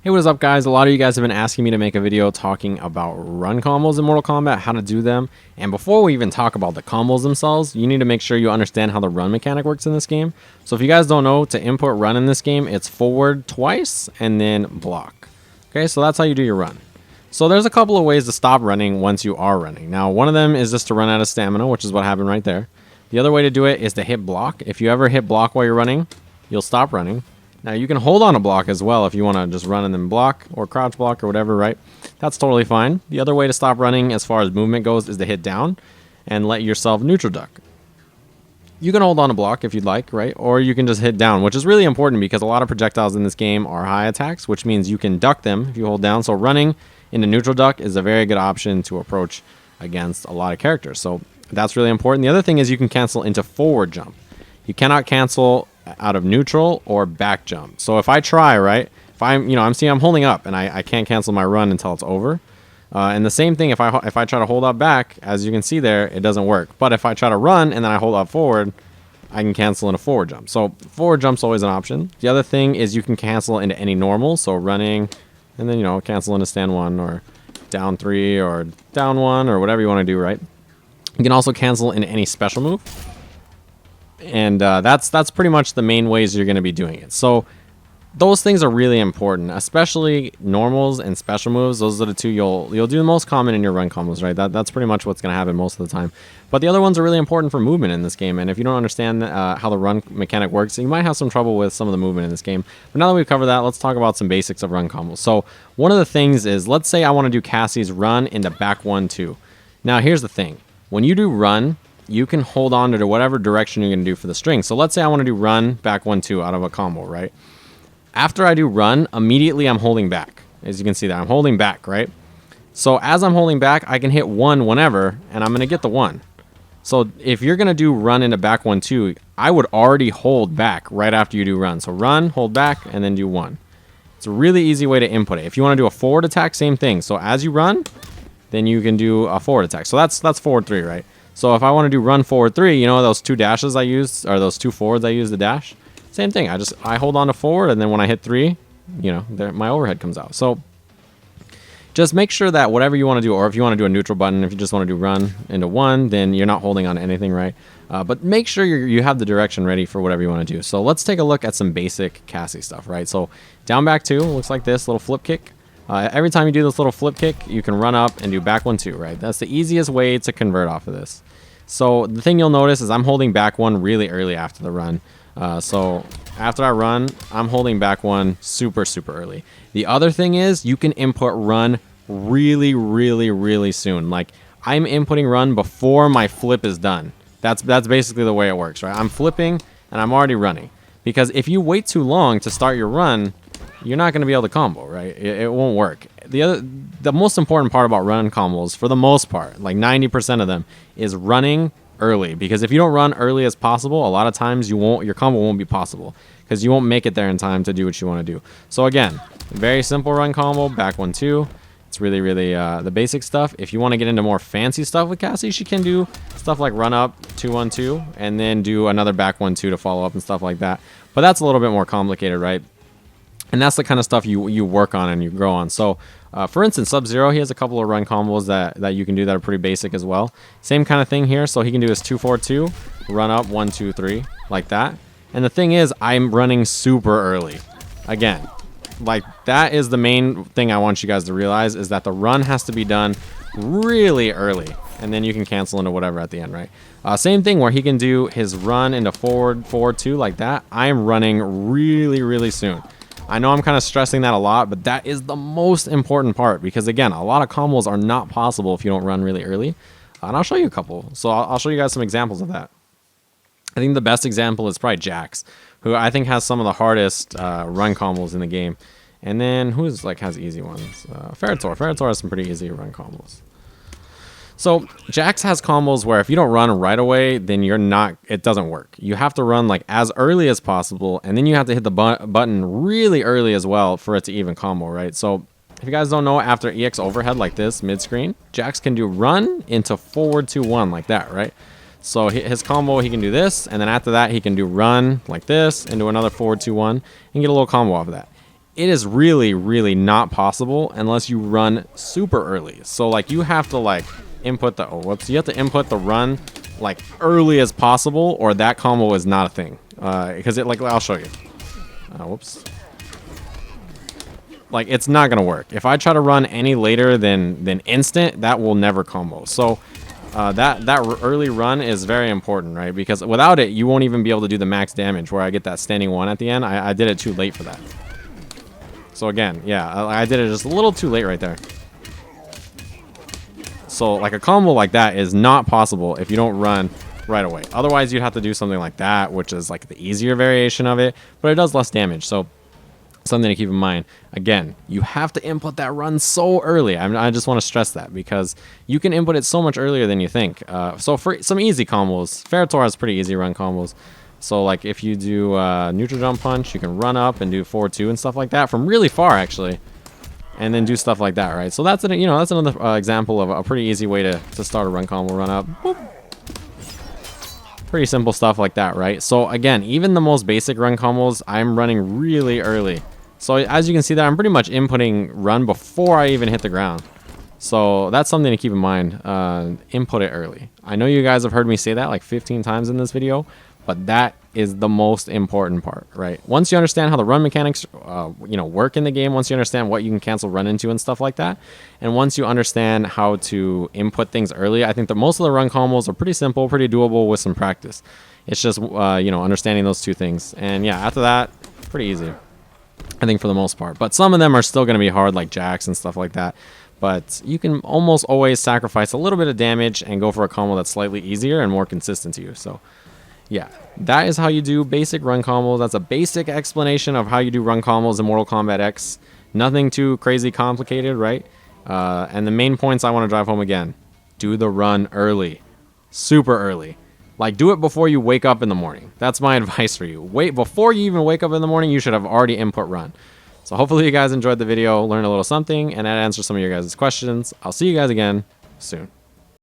Hey, what is up, guys? A lot of you guys have been asking me to make a video talking about run combos in Mortal Kombat, how to do them. And before we even talk about the combos themselves, you need to make sure you understand how the run mechanic works in this game. So if you guys don't know, to input run in this game, it's forward twice and then block. Okay, so that's how you do your run. So there's a couple of ways to stop running once you are running. Now, one of them is just to run out of stamina, which is what happened right there. The other way to do it is to hit block. If you ever hit block while you're running, you'll stop running. Now, you can hold on a block as well if you want to just run and then block or crouch block or whatever, right? That's totally fine. The other way to stop running as far as movement goes is to hit down and let yourself neutral duck. You can hold on a block if you'd like, right? Or you can just hit down, which is really important because a lot of projectiles in this game are high attacks, which means you can duck them if you hold down. So running into neutral duck is a very good option to approach against a lot of characters. So that's really important. The other thing is you can cancel into forward jump. You cannot cancel out of neutral or back jump. So if I try, right, if I'm holding up and I can't cancel my run until it's over. And the same thing if I try to hold up back, as you can see there, it doesn't work. But if I try to run and then I hold up forward, I can cancel in a forward jump. So forward jump's always an option. The other thing is you can cancel into any normal. So running and then, cancel into stand 1 or down 3 or down 1 or whatever you want to do, right? You can also cancel into any special move. And that's pretty much the main ways you're going to be doing it. So those things are really important, especially normals and special moves. Those are the two you'll do the most common in your run combos, right? That's pretty much what's going to happen most of the time. But the other ones are really important for movement in this game. And if you don't understand how the run mechanic works, you might have some trouble with some of the movement in this game. But now that we've covered that, let's talk about some basics of run combos. So one of the things is, let's say I want to do Cassie's run into back 1-2. Now here's the thing. When you do run, you can hold on to whatever direction you're going to do for the string. So let's say I want to do run, back 1-2 out of a combo, right? After I do run, immediately I'm holding back. As you can see there, I'm holding back, right? So as I'm holding back, I can hit 1 whenever, and I'm going to get the 1. So if you're going to do run into back 1-2, I would already hold back right after you do run. So run, hold back, and then do 1. It's a really easy way to input it. If you want to do a forward attack, same thing. So as you run, then you can do a forward attack. So that's forward 3, right? So if I want to do run forward 3, those 2 dashes I used, or those 2 forwards I used to dash, same thing. I hold on to forward, and then when I hit 3, my overhead comes out. So just make sure that whatever you want to do, or if you want to do a neutral button, if you just want to do run into 1, then you're not holding on to anything, right? But make sure you have the direction ready for whatever you want to do. So let's take a look at some basic Cassie stuff, right? So down back 2 looks like this, little flip kick. Every time you do this little flip kick, you can run up and do back 1-2, right? That's the easiest way to convert off of this. So the thing you'll notice is I'm holding back 1 really early after the run. So after I run, I'm holding back 1 super, super early. The other thing is you can input run really, really, really soon. Like I'm inputting run before my flip is done. That's basically the way it works, right? I'm flipping and I'm already running. Because if you wait too long to start your run, you're not going to be able to combo, right? It won't work. The most important part about run combos, for the most part, like 90% of them, is running early. Because if you don't run early as possible, a lot of times your combo won't be possible because you won't make it there in time to do what you want to do. So again, very simple run combo, back 1-2. It's really, really the basic stuff. If you want to get into more fancy stuff with Cassie, she can do stuff like run up 2-1-2 and then do another back 1-2 to follow up and stuff like that. But that's a little bit more complicated, right? And that's the kind of stuff you work on and you grow on. So, for instance, Sub-Zero, he has a couple of run combos that you can do that are pretty basic as well. Same kind of thing here. So he can do his 2-4-2, run up 1-2-3, like that. And the thing is, I'm running super early. Again, like that is the main thing I want you guys to realize, is that the run has to be done really early. And then you can cancel into whatever at the end, right? Same thing where he can do his run into forward 2 like that. I'm running really, really soon. I know I'm kind of stressing that a lot, but that is the most important part because, again, a lot of combos are not possible if you don't run really early. And I'll show you a couple. So I'll show you guys some examples of that. I think the best example is probably Jax, who I think has some of the hardest run combos in the game. And then who's has easy ones? Ferritor. Ferritor has some pretty easy run combos. So Jax has combos where if you don't run right away, then it doesn't work. You have to run as early as possible, and then you have to hit the button really early as well for it to even combo, right? So if you guys don't know, after EX overhead like this, mid-screen, Jax can do run into forward 2-1 like that, right? So his combo, he can do this, and then after that, he can do run like this into another forward 2-1 and get a little combo off of that. it is really, really not possible unless you run super early. So like you have to like input the you have to input the run like early as possible, or that combo is not a thing. Because it, like, I'll show you. Whoops. Like, it's not gonna work. If I try to run any later than instant, that will never combo. So that early run is very important, right? Because without it, you won't even be able to do the max damage where I get that standing one at the end. I did it too late for that. So again, yeah, I did it just a little too late right there. So like a combo like that is not possible if you don't run right away. Otherwise, you'd have to do something like that, which is like the easier variation of it, but it does less damage. So something to keep in mind. Again, you have to input that run so early. I just want to stress that because you can input it so much earlier than you think. So for some easy combos, Ferrotor has pretty easy run combos. So like if you do neutral jump punch, you can run up and do 4-2 and stuff like that from really far actually, and then do stuff like that, right? So that's that's another example of a pretty easy way to start a run combo. Run up. Boop. Pretty simple stuff like that, right? So again, even the most basic run combos, I'm running really early. So as you can see there, I'm pretty much inputting run before I even hit the ground. So that's something to keep in mind. Input it early. I know you guys have heard me say that like 15 times in this video, but that is the most important part, right? Once you understand how the run mechanics work in the game, once you understand what you can cancel run into and stuff like that, and once you understand how to input things early, I think that most of the run combos are pretty simple, pretty doable with some practice. It's just understanding those two things, and yeah, after that, pretty easy, I think, for the most part. But some of them are still going to be hard, like jacks and stuff like that. But you can almost always sacrifice a little bit of damage and go for a combo that's slightly easier and more consistent to you. So yeah, that is how you do basic run combos. That's a basic explanation of how you do run combos in Mortal Kombat X. Nothing too crazy complicated, right? And the main points I want to drive home again. Do the run early. Super early. Like, do it before you wake up in the morning. That's my advice for you. Wait, before you even wake up in the morning, you should have already input run. So hopefully you guys enjoyed the video, learned a little something, and that answers some of your guys' questions. I'll see you guys again soon.